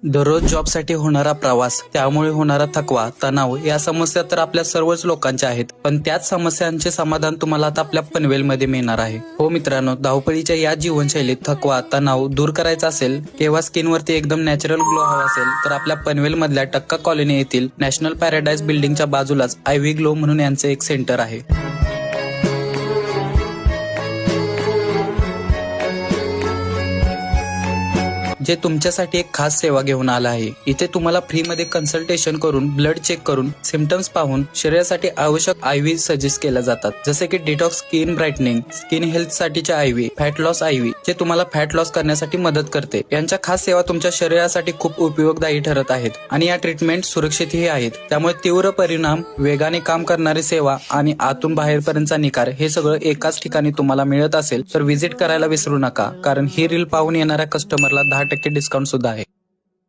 दररोज जॉबसाठी होणारा प्रवास, त्यामुळे होणारा थकवा, तणाव या समस्या तर आपल्या सर्वच लोकांच्या आहेत. पण त्याच समस्यांचे समाधान तुम्हाला आता आपल्या पनवेलमध्ये मिळणार आहे. हो मित्रांनो, धावपळीच्या या जीवनशैलीत थकवा, तणाव दूर करायचा असेल किंवा स्किनवरती एकदम नॅचरल ग्लो हवा असेल तर आपल्या पनवेल मधल्या टक्का कॉलनी येथील नॅशनल पॅराडाईज बिल्डिंगच्या बाजूलाच आयव्ही ग्लो म्हणून यांचे एक सेंटर आहे. जे तुमच्यासाठी एक खास सेवा घेऊन आला आहे. इथे तुम्हाला फ्रीमध्ये कन्सल्टेशन करून, ब्लड चेक करून, सिम्पटम्स पाहून शरीरासाठी आवश्यक आयव्ही सजेस्ट केल्या जातात. जसे की detox skin brightening, skin health साठीच्या आयव्ही, फॅट लॉस आयव्ही जे तुम्हाला फॅट लॉस करण्यासाठी मदत करते. यांच्या खास सेवा तुमच्या शरीरासाठी खूप उपयोगदायी ठरत आहेत आणि या ट्रीटमेंट सुरक्षितही आहेत. त्यामुळे तीव्र परिणाम, वेगाने काम करणारी सेवा आणि आतून बाहेरपर्यंतचा निकार हे सगळं एकाच ठिकाणी तुम्हाला मिळत असेल तर व्हिजिट करायला विसरू नका, कारण ही रील पाहून येणाऱ्या कस्टमरला 10% डिस्काउंट सुद्धा आहे.